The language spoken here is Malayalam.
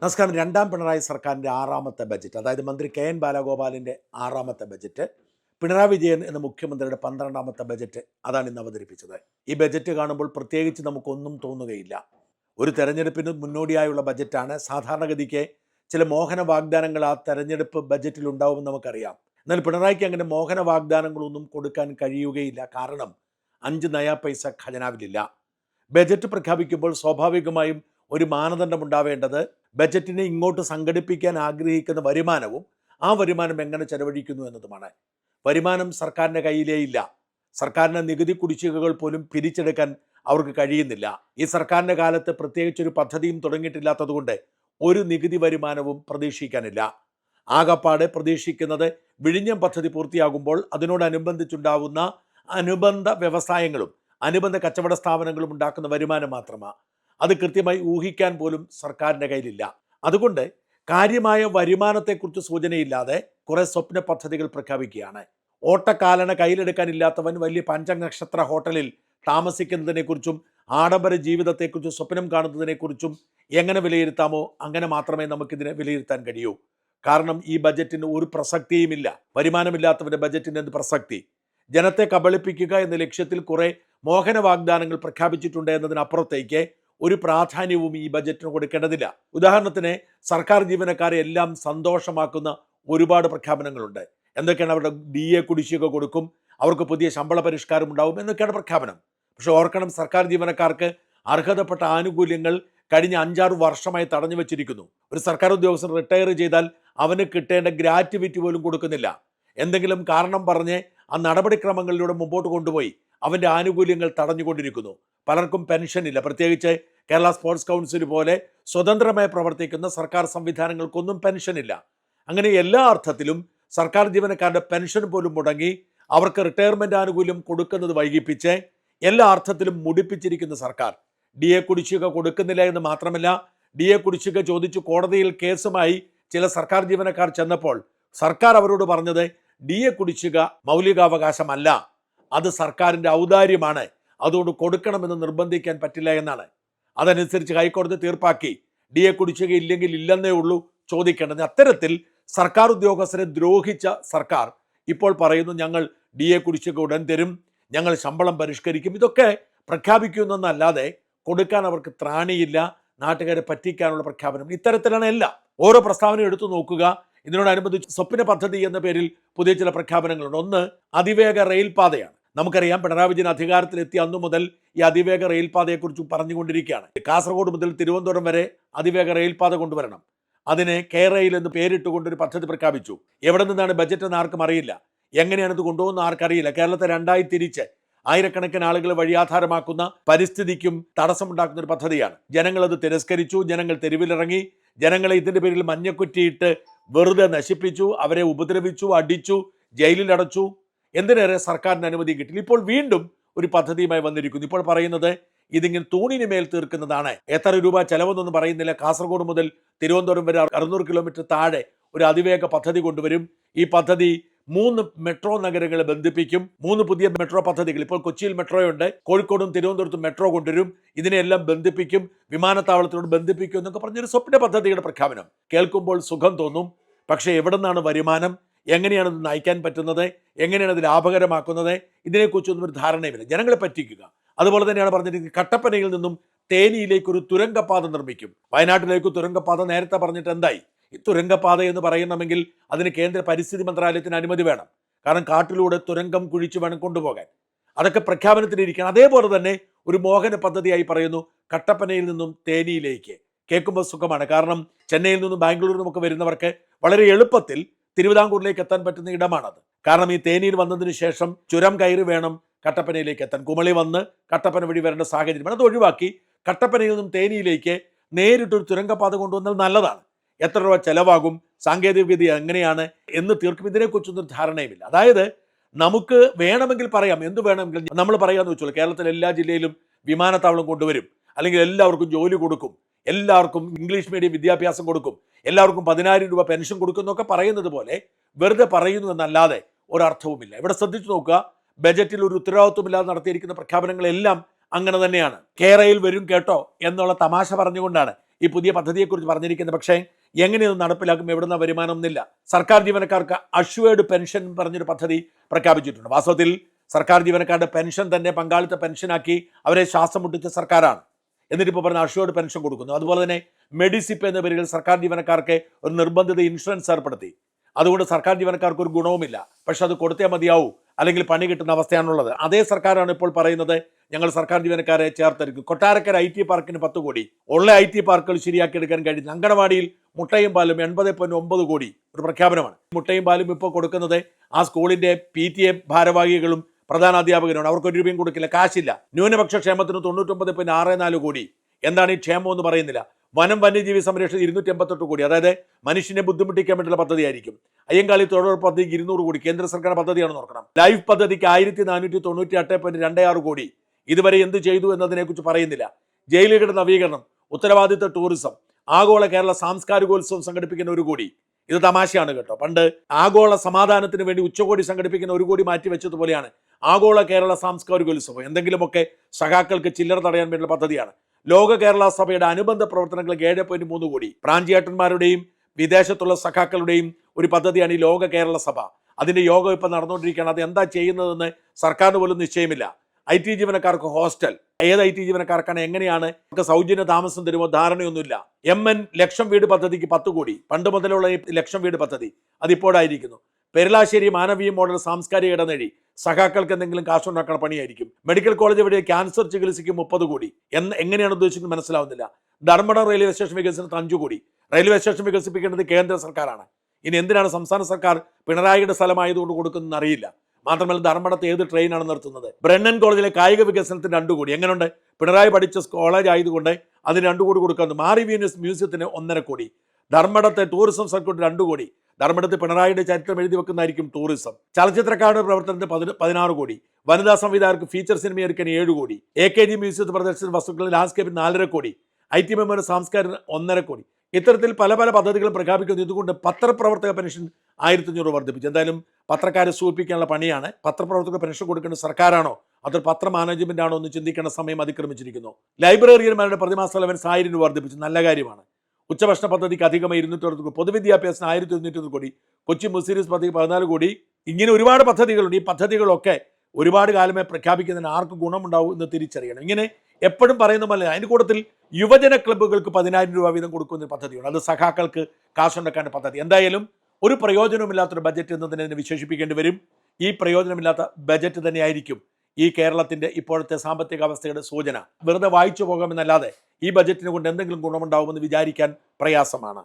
നമസ്കാരം. രണ്ടാം പിണറായി സർക്കാരിൻ്റെ ആറാമത്തെ ബജറ്റ്, അതായത് മന്ത്രി കെ എൻ ബാലഗോപാലിൻ്റെ ആറാമത്തെ ബജറ്റ്, പിണറായി വിജയൻ എന്ന മുഖ്യമന്ത്രിയുടെ 12ാമത്തെ ബജറ്റ്, അതാണ് ഇന്ന് അവതരിപ്പിച്ചത്. ഈ ബജറ്റ് കാണുമ്പോൾ പ്രത്യേകിച്ച് നമുക്കൊന്നും തോന്നുകയില്ല. ഒരു തെരഞ്ഞെടുപ്പിന് മുന്നോടിയായുള്ള ബജറ്റാണ്. സാധാരണഗതിക്ക് ചില മോഹന വാഗ്ദാനങ്ങൾ ആ തെരഞ്ഞെടുപ്പ് ബജറ്റിൽ ഉണ്ടാവുമെന്ന് നമുക്കറിയാം. എന്നാൽ പിണറായിക്ക് അങ്ങനെ മോഹന വാഗ്ദാനങ്ങളൊന്നും കൊടുക്കാൻ കഴിയുകയില്ല. കാരണം 5 നയാ പൈസ ഖജനാവിലില്ല. ബജറ്റ് പ്രഖ്യാപിക്കുമ്പോൾ സ്വാഭാവികമായും ഒരു മാനദണ്ഡം ഉണ്ടാവേണ്ടത് ബജറ്റിനെ ഇങ്ങോട്ട് സംഘടിപ്പിക്കാൻ ആഗ്രഹിക്കുന്ന വരുമാനവും ആ വരുമാനം എങ്ങനെ ചെലവഴിക്കുന്നു എന്നതുമാണ്. വരുമാനം സർക്കാരിൻ്റെ കയ്യിലേ ഇല്ല. സർക്കാരിൻ്റെ നികുതി കുടിശ്ശികകൾ പോലും പിരിച്ചെടുക്കാൻ അവർക്ക് കഴിയുന്നില്ല. ഈ സർക്കാരിൻ്റെ കാലത്ത് പ്രത്യേകിച്ചൊരു പദ്ധതിയും തുടങ്ങിയിട്ടില്ലാത്തതുകൊണ്ട് ഒരു നികുതി വരുമാനവും പ്രതീക്ഷിക്കാനില്ല. ആകപ്പാടെ പ്രതീക്ഷിക്കുന്നത് വിഴിഞ്ഞം പദ്ധതി പൂർത്തിയാകുമ്പോൾ അതിനോടനുബന്ധിച്ചുണ്ടാവുന്ന അനുബന്ധ വ്യവസായങ്ങളും അനുബന്ധ കച്ചവട സ്ഥാപനങ്ങളും ഉണ്ടാക്കുന്ന വരുമാനം മാത്രമാണ്. അത് കൃത്യമായി ഊഹിക്കാൻ പോലും സർക്കാരിൻ്റെ കയ്യിലില്ല. അതുകൊണ്ട് കാര്യമായ വരുമാനത്തെക്കുറിച്ച് സൂചനയില്ലാതെ കുറേ സ്വപ്ന പദ്ധതികൾ പ്രഖ്യാപിക്കുകയാണ്. ഓട്ടക്കാലന കയ്യിലെടുക്കാനില്ലാത്തവൻ വലിയ പഞ്ചനക്ഷത്ര ഹോട്ടലിൽ താമസിക്കുന്നതിനെക്കുറിച്ചും ആഡംബര ജീവിതത്തെക്കുറിച്ചും സ്വപ്നം കാണുന്നതിനെക്കുറിച്ചും എങ്ങനെ വിലയിരുത്താമോ അങ്ങനെ മാത്രമേ നമുക്കിതിനെ വിലയിരുത്താൻ കഴിയൂ. കാരണം ഈ ബജറ്റിന് ഒരു പ്രസക്തിയുമില്ല. വരുമാനമില്ലാത്തവൻ്റെ ബജറ്റിന് എന്ത് പ്രസക്തി? ജനത്തെ കബളിപ്പിക്കുക എന്ന ലക്ഷ്യത്തിൽ കുറേ മോഹന വാഗ്ദാനങ്ങൾ പ്രഖ്യാപിച്ചിട്ടുണ്ട് എന്നതിനപ്പുറത്തേക്ക് ഒരു പ്രാധാന്യവും ഈ ബജറ്റിന് കൊടുക്കേണ്ടതില്ല. ഉദാഹരണത്തിന് സർക്കാർ ജീവനക്കാരെ എല്ലാം സന്തോഷമാക്കുന്ന ഒരുപാട് പ്രഖ്യാപനങ്ങളുണ്ട്. എന്തൊക്കെയാണ്? അവരുടെ DA കുടിശ്ശിക കൊടുക്കും, അവർക്ക് പുതിയ ശമ്പള പരിഷ്കാരം ഉണ്ടാവും എന്നൊക്കെയാണ് പ്രഖ്യാപനം. പക്ഷെ ഓർക്കണം, സർക്കാർ ജീവനക്കാർക്ക് അർഹതപ്പെട്ട ആനുകൂല്യങ്ങൾ കഴിഞ്ഞ 5-6 വർഷമായി തടഞ്ഞു വെച്ചിരിക്കുന്നു. ഒരു സർക്കാർ ഉദ്യോഗസ്ഥൻ റിട്ടയർ ചെയ്താൽ അവന് കിട്ടേണ്ട ഗ്രാറ്റുവിറ്റി പോലും കൊടുക്കുന്നില്ല. എന്തെങ്കിലും കാരണം പറഞ്ഞ് ആ നടപടിക്രമങ്ങളിലൂടെ മുമ്പോട്ട് കൊണ്ടുപോയി അവൻ്റെ ആനുകൂല്യങ്ങൾ തടഞ്ഞുകൊണ്ടിരിക്കുന്നു. പലർക്കും പെൻഷനില്ല. പ്രത്യേകിച്ച് കേരള സ്പോർട്സ് കൗൺസിൽ പോലെ സ്വതന്ത്രമായി പ്രവർത്തിക്കുന്ന സർക്കാർ സംവിധാനങ്ങൾക്കൊന്നും പെൻഷനില്ല. അങ്ങനെ എല്ലാ അർത്ഥത്തിലും സർക്കാർ ജീവനക്കാരുടെ പെൻഷൻ പോലും മുടങ്ങി അവർക്ക് റിട്ടയർമെൻറ്റ് ആനുകൂല്യം കൊടുക്കുന്നത് വൈകിപ്പിച്ച് എല്ലാ അർത്ഥത്തിലും മുടിപ്പിച്ചിരിക്കുന്ന സർക്കാർ DA കുടിശ്ശിക കൊടുക്കുന്നില്ല എന്ന് മാത്രമല്ല, DA കുടിശ്ശിക ചോദിച്ചു കോടതിയിൽ കേസുമായി ചില സർക്കാർ ജീവനക്കാർ ചെന്നപ്പോൾ സർക്കാർ അവരോട് പറഞ്ഞത് DA കുടിശ്ശിക മൗലികാവകാശമല്ല, അത് സർക്കാരിൻ്റെ ഔദാര്യമാണ്, അതുകൊണ്ട് കൊടുക്കണമെന്ന് നിർബന്ധിക്കാൻ പറ്റില്ല എന്നാണ്. അതനുസരിച്ച് ഹൈക്കോടതി തീർപ്പാക്കി. DA കുടിശ്ശിക ഇല്ലെങ്കിൽ ഇല്ലെന്നേ ഉള്ളൂ ചോദിക്കേണ്ടത്. അത്തരത്തിൽ സർക്കാർ ഉദ്യോഗസ്ഥരെ ദ്രോഹിച്ച സർക്കാർ ഇപ്പോൾ പറയുന്നു ഞങ്ങൾ DA കുടിശ്ശിക ഉടൻ തരും, ഞങ്ങൾ ശമ്പളം പരിഷ്കരിക്കും. ഇതൊക്കെ പ്രഖ്യാപിക്കുന്നതെന്നല്ലാതെ കൊടുക്കാൻ അവർക്ക് ത്രാണിയില്ല. നാട്ടുകാരെ പറ്റിക്കാനുള്ള പ്രഖ്യാപനം ഇത്തരത്തിലാണ് എല്ലാം. ഓരോ പ്രസ്താവന എടുത്തു നോക്കുക. ഇതിനോടനുബന്ധിച്ച് സ്വപ്ന പദ്ധതി എന്ന പേരിൽ പുതിയ ചില പ്രഖ്യാപനങ്ങളുണ്ട്. ഒന്ന് അതിവേഗ റെയിൽപാതയാണ്. നമുക്കറിയാം, പിണറായി വിജയൻ അധികാരത്തിലെത്തിയ അന്നു മുതൽ ഈ അതിവേഗ റെയിൽപാതയെക്കുറിച്ച് പറഞ്ഞുകൊണ്ടിരിക്കുകയാണ്. കാസർഗോഡ് മുതൽ തിരുവനന്തപുരം വരെ അതിവേഗ റെയിൽപാത കൊണ്ടുവരണം. അതിന് കെയറെയിൽ എന്ന് പേരിട്ടുകൊണ്ടൊരു പദ്ധതി പ്രഖ്യാപിച്ചു. എവിടെ നിന്നാണ് ബജറ്റ് എന്ന് ആർക്കും അറിയില്ല, എങ്ങനെയാണ് ഇത് കൊണ്ടുപോകുന്ന ആർക്കറിയില്ല. കേരളത്തെ രണ്ടായി തിരിച്ച് ആയിരക്കണക്കിന് ആളുകൾ വഴിയാധാരമാക്കുന്ന, പരിസ്ഥിതിക്കും തടസ്സമുണ്ടാക്കുന്ന ഒരു പദ്ധതിയാണ്. ജനങ്ങളത് തിരസ്കരിച്ചു. ജനങ്ങൾ തെരുവിലിറങ്ങി. ജനങ്ങളെ ഇതിൻ്റെ പേരിൽ മഞ്ഞക്കുറ്റിയിട്ട് വെറുതെ നശിപ്പിച്ചു, അവരെ ഉപദ്രവിച്ചു, അടിച്ചു, ജയിലിലടച്ചു. എന്തിനേറെ സർക്കാരിന് അനുമതി കിട്ടില്ല. ഇപ്പോൾ വീണ്ടും ഒരു പദ്ധതിയുമായി വന്നിരിക്കുന്നു. ഇപ്പോൾ പറയുന്നത് ഇതിങ്ങനെ തൂണിന് മേൽ തീർക്കുന്നതാണ്. എത്ര രൂപ ചെലവെന്നൊന്നും പറയുന്നില്ല. കാസർഗോഡ് മുതൽ തിരുവനന്തപുരം വരെ 600 കിലോമീറ്റർ താഴെ ഒരു അതിവേഗ പദ്ധതി കൊണ്ടുവരും. ഈ പദ്ധതി 3 മെട്രോ നഗരങ്ങളെ ബന്ധിപ്പിക്കും. 3 പുതിയ മെട്രോ പദ്ധതികൾ. ഇപ്പോൾ കൊച്ചിയിൽ മെട്രോയുണ്ട്, കോഴിക്കോടും തിരുവനന്തപുരത്തും മെട്രോ കൊണ്ടുവരും. ഇതിനെല്ലാം ബന്ധിപ്പിക്കും, വിമാനത്താവളത്തിനോട് ബന്ധിപ്പിക്കും എന്നൊക്കെ പറഞ്ഞൊരു സ്വപ്ന പദ്ധതിയുടെ പ്രഖ്യാപനം കേൾക്കുമ്പോൾ സുഖം തോന്നും. പക്ഷേ എവിടെ നിന്നാണ് വരുമാനം? എങ്ങനെയാണ് ഇത് നയിക്കാൻ പറ്റുന്നത്? എങ്ങനെയാണ് ഇത് ലാഭകരമാക്കുന്നത്? ഇതിനെക്കുറിച്ചൊന്നും ഒരു ധാരണയുമില്ല. ജനങ്ങളെ പറ്റിക്കുക. അതുപോലെ തന്നെയാണ് പറഞ്ഞിരിക്കുന്നത്, കട്ടപ്പനയിൽ നിന്നും തേനിയിലേക്ക് ഒരു തുരങ്കപ്പാത നിർമ്മിക്കും. വയനാട്ടിലേക്ക് തുരങ്കപ്പാത നേരത്തെ പറഞ്ഞിട്ട് എന്തായി? ഈ തുരങ്കപ്പാത എന്ന് പറയണമെങ്കിൽ അതിന് കേന്ദ്ര പരിസ്ഥിതി മന്ത്രാലയത്തിന് അനുമതി വേണം. കാരണം കാട്ടിലൂടെ തുരങ്കം കുഴിച്ച് വേണം കൊണ്ടുപോകാൻ. അതൊക്കെ പ്രഖ്യാപനത്തിലിരിക്കണം. അതേപോലെ തന്നെ ഒരു മോഹന പദ്ധതിയായി പറയുന്നു കട്ടപ്പനയിൽ നിന്നും തേനിയിലേക്ക്. കേൾക്കുമ്പോൾ സുഖമാണ്. കാരണം ചെന്നൈയിൽ നിന്നും ബാംഗ്ലൂരിൽ നിന്നുമൊക്കെ വരുന്നവർക്ക് വളരെ എളുപ്പത്തിൽ തിരുവിതാംകൂറിലേക്ക് എത്താൻ പറ്റുന്ന ഇടമാണത്. കാരണം ഈ തേനിയിൽ വന്നതിന് ശേഷം ചുരം കയറി വേണം കട്ടപ്പനയിലേക്ക് എത്താൻ. കുമളി വന്ന് കട്ടപ്പന വഴി വരേണ്ട സാഹചര്യമാണ്. അത് ഒഴിവാക്കി കട്ടപ്പനയിൽ നിന്നും തേനിയിലേക്ക് നേരിട്ടൊരു തുരങ്കപ്പാത കൊണ്ടുവന്നാൽ നല്ലതാണ്. എത്ര രൂപ ചെലവാകും, സാങ്കേതികവിദ്യ എങ്ങനെയാണ് എന്ന് തീർക്കും, ഇതിനെക്കുറിച്ചൊന്നും ധാരണയുമില്ല. അതായത് നമുക്ക് വേണമെങ്കിൽ പറയാം, എന്ത് വേണമെങ്കിലും നമ്മൾ പറയാമെന്ന് വെച്ചോളൂ. കേരളത്തിലെ എല്ലാ ജില്ലയിലും വിമാനത്താവളം കൊണ്ടുവരും, അല്ലെങ്കിൽ എല്ലാവർക്കും ജോലി കൊടുക്കും, എല്ലാവർക്കും ഇംഗ്ലീഷ് മീഡിയം വിദ്യാഭ്യാസം കൊടുക്കും, എല്ലാവർക്കും 10,000 രൂപ പെൻഷൻ കൊടുക്കും എന്നൊക്കെ പറയുന്നത് പോലെ വെറുതെ പറയുന്നു എന്നല്ലാതെ ഒരർത്ഥവുമില്ല. ഇവിടെ ശ്രദ്ധിച്ചു നോക്കുക, ബജറ്റിൽ ഒരു ഉത്തരവാദിത്വമില്ലാതെ നടത്തിയിരിക്കുന്ന പ്രഖ്യാപനങ്ങളെല്ലാം അങ്ങനെ തന്നെയാണ്. കേരളയിൽ വരും കേട്ടോ എന്നുള്ള തമാശ പറഞ്ഞുകൊണ്ടാണ് ഈ പുതിയ പദ്ധതിയെക്കുറിച്ച് പറഞ്ഞിരിക്കുന്നത്. പക്ഷേ എങ്ങനെ ഇത് നടപ്പിലാക്കും, എവിടുന്ന വരുമാനം എന്നില്ല. സർക്കാർ ജീവനക്കാർക്ക് അഷ്വേർഡ് പെൻഷൻ പറഞ്ഞൊരു പദ്ധതി പ്രഖ്യാപിച്ചിട്ടുണ്ട്. വാസ്തവത്തിൽ സർക്കാർ ജീവനക്കാരുടെ പെൻഷൻ തന്നെ പങ്കാളിത്ത പെൻഷനാക്കി അവരെ ശ്വാസം മുട്ടിച്ച സർക്കാരാണ്. എന്നിട്ടിപ്പോൾ പറഞ്ഞ അഷ്വേർഡ് പെൻഷൻ കൊടുക്കുന്നു. അതുപോലെ തന്നെ മെഡിസിപ്പ് എന്ന പേരിൽ സർക്കാർ ജീവനക്കാർക്ക് ഒരു നിർബന്ധിത ഇൻഷുറൻസ് ഏർപ്പെടുത്തി. അതുകൊണ്ട് സർക്കാർ ജീവനക്കാർക്ക് ഒരു ഗുണവുമില്ല. പക്ഷെ അത് കൊടുത്തേ മതിയാവൂ, അല്ലെങ്കിൽ പണി കിട്ടുന്ന അവസ്ഥയാണുള്ളത്. അതേ സർക്കാരാണ് ഇപ്പോൾ പറയുന്നത് ഞങ്ങൾ സർക്കാർ ജീവനക്കാരെ ചേർത്തെടുക്കും. കൊട്ടാരക്കര IT പാർക്കിന് 10 കോടി, ഉള്ള IT പാർക്കുകൾ ശരിയാക്കിയെടുക്കാൻ കഴിയുന്നു. അങ്കണവാടിയിൽ മുട്ടയും പാലും 80.9 കോടി ഒരു പ്രഖ്യാപനമാണ്. മുട്ടയും പാലും ഇപ്പോൾ കൊടുക്കുന്നത് ആ സ്കൂളിന്റെ PTA ഭാരവാഹികളും പ്രധാനാധ്യാപകരാണ്. അവർക്ക് 1 രൂപയും കൊടുക്കില്ല, കാശില്ല. ന്യൂനപക്ഷ ക്ഷേമത്തിന് 99.64 കോടി. എന്താണ് ഈ ക്ഷേമം എന്ന് പറയുന്നില്ല. വനം വന്യജീവി സംരക്ഷണം 288 കോടി, അതായത് മനുഷ്യനെ ബുദ്ധിമുട്ടിക്കാൻ വേണ്ടിയുള്ള പദ്ധതിയായിരിക്കും. അയ്യങ്കാളി തൊഴിലുറപ്പ് പദ്ധതിക്ക് 200 കോടി, കേന്ദ്ര സർക്കാർ പദ്ധതിയാണെന്ന് ഓർക്കണം. ലൈഫ് പദ്ധതിക്ക് 1498.6 കോടി. ഇതുവരെ എന്ത് ചെയ്തു എന്നതിനെക്കുറിച്ച് പറയുന്നില്ല. ജയിലുകളുടെ നവീകരണം, ഉത്തരവാദിത്ത ടൂറിസം, ആഗോള കേരള സാംസ്കാരികോത്സവം സംഘടിപ്പിക്കുന്ന 1 കോടി. ഇത് തമാശയാണ് കേട്ടോ. പണ്ട് ആഗോള സമാധാനത്തിന് വേണ്ടി ഉച്ചകോടി സംഘടിപ്പിക്കുന്ന 1 കോടി മാറ്റി വെച്ചതുപോലെയാണ് ആഗോള കേരള സാംസ്കാരികോത്സവം. എന്തെങ്കിലുമൊക്കെ സഖാക്കൾക്ക് ചില്ലറ തടയാൻ വേണ്ടിയുള്ള പദ്ധതിയാണ്. ലോക കേരള സഭയുടെ അനുബന്ധ പ്രവർത്തനങ്ങൾക്ക് 7.3 കോടി. പ്രാഞ്ചിയേട്ടന്മാരുടെയും വിദേശത്തുള്ള സഖാക്കളുടെയും ഒരു പദ്ധതിയാണ് ഈ ലോക കേരള സഭ. അതിന്റെ യോഗം ഇപ്പം നടന്നുകൊണ്ടിരിക്കുകയാണ്. അത് എന്താ ചെയ്യുന്നതെന്ന് സർക്കാരിന് പോലും നിശ്ചയമില്ല. IT ജീവനക്കാർക്ക് ഹോസ്റ്റൽ, ഏത് IT ജീവനക്കാർക്കാണ്, എങ്ങനെയാണ്, സൗജന്യ താമസം തരുമോ, ധാരണയൊന്നുമില്ല. MN ലക്ഷം വീട് പദ്ധതിക്ക് 10 കോടി. പണ്ട് മുതലുള്ള ഈ ലക്ഷം വീട് പദ്ധതി അതിപ്പോഴായിരിക്കുന്നു. പെരളാശ്ശേരി മാനവീയ മോഡൽ സാംസ്കാരിക ഇടനഴി, സഖാക്കൾക്ക് എന്തെങ്കിലും കാശുണ്ടാക്കാൻ പണിയായിരിക്കും. മെഡിക്കൽ കോളേജ് വഴി ക്യാൻസർ ചികിത്സയ്ക്ക് 30 കോടി. എങ്ങനെയാണ് ഉദ്ദേശിക്കുന്നത് മനസ്സിലാവുന്നില്ല. ധർമ്മടം റെയിൽവേ സ്റ്റേഷൻ വികസനത്തിന് 5 കോടി. റെയിൽവേ സ്റ്റേഷൻ വികസിപ്പിക്കേണ്ടത് കേന്ദ്ര സർക്കാരാണ്. ഇനി എന്തിനാണ് സംസ്ഥാന സർക്കാർ പിണറായിയുടെ സ്ഥലമായതുകൊണ്ട് കൊടുക്കുന്നതെന്ന് അറിയില്ല. മാത്രമല്ല ധർമ്മടത്ത് ഏത് ട്രെയിനാണ് നിർത്തുന്നത്? ബ്രണ്ണൻ കോളേജിലെ കായിക വികസനത്തിന് 2 കോടി. എങ്ങനെയുണ്ട്? പിണറായി പഠിച്ച കോളേജ് ആയതുകൊണ്ട് അതിന് 2 കോടി കൊടുക്കുന്നത്. മാറി വീനസ് മ്യൂസിയത്തിന് 1.5 കോടി. ധർമ്മടത്തെ ടൂറിസം സർക്യൂട്ട് 2 കോടി. ധർമ്മടത്ത് പിണറായിയുടെ ചരിത്രം എഴുതി വെക്കുന്നതായിരിക്കും ടൂറിസം. ചലച്ചിത്രക്കാരുടെ പ്രവർത്തനത്തിന് 16 കോടി. വനിതാ സംവിധായകർക്ക് ഫീച്ചർ സിനിമ ഒരുക്കാൻ 7 കോടി. AKG മ്യൂസിയത്തിൽ പ്രദർശന വസ്തുക്കളിൽ ലാൻഡ്സ്കേപ്പിൽ 4.5 കോടി. IT മെമ്മോറിയൽ സാംസ്കാരിക 1.5 കോടി. ഇത്തരത്തിൽ പല പദ്ധതികളും പ്രഖ്യാപിക്കുന്നു. ഇതുകൊണ്ട് പത്രപ്രവർത്തക പെൻഷൻ 1500 വർദ്ധിപ്പിച്ചു. എന്തായാലും പത്രക്കാരെ സൂചിപ്പിക്കാനുള്ള പണിയാണ്. പത്രപ്രവർത്തക പെൻഷൻ കൊടുക്കേണ്ട സർക്കാരാണോ അതൊരു പത്ര മാനേജ്മെന്റ് ആണോ എന്ന് ചിന്തിക്കേണ്ട സമയം അതിക്രമിച്ചിരിക്കുന്നു. ലൈബ്രറിയന്മാരുടെ പ്രതിമാസ അലവൻസ് 1000 രൂപ വർദ്ധിപ്പിച്ചു, നല്ല കാര്യമാണ്. ഉച്ചഭക്ഷണ പദ്ധതിക്ക് അധികമായി 260 കോടി. പൊതുവിദ്യാഭ്യാസത്തിന് 1100 കോടി. കൊച്ചി മുസീരീസ് പദ്ധതി 14 കോടി. ഇങ്ങനെ ഒരുപാട് പദ്ധതികളുണ്ട്. ഈ പദ്ധതികളൊക്കെ ഒരുപാട് കാലമേ പ്രഖ്യാപിക്കുന്നതിന് ആർക്ക് ഗുണമുണ്ടാവും എന്ന് തിരിച്ചറിയണം. ഇങ്ങനെ എപ്പോഴും പറയുന്ന പോലെ അതിൻ്റെ കൂട്ടത്തിൽ യുവജന ക്ലബ്ബുകൾക്ക് 10000 രൂപ വീതം കൊടുക്കുന്ന പദ്ധതിയുണ്ട്. അത് സഖാക്കൾക്ക് കാശുണ്ടാക്കാൻ്റെ പദ്ധതി. എന്തായാലും ഒരു പ്രയോജനമില്ലാത്തൊരു ബജറ്റ് എന്നതിനെ വിശേഷിപ്പിക്കേണ്ടി വരും. ഈ പ്രയോജനമില്ലാത്ത ബജറ്റ് തന്നെയായിരിക്കും ഈ കേരളത്തിൻ്റെ ഇപ്പോഴത്തെ സാമ്പത്തിക അവസ്ഥയുടെ സൂചന. വെറുതെ വായിച്ചു പോകാമെന്നല്ലാതെ ഈ ബജറ്റിനെ കൊണ്ട് എന്തെങ്കിലും ഗുണമുണ്ടാവുമെന്ന് വിചാരിക്കാൻ പ്രയാസമാണ്.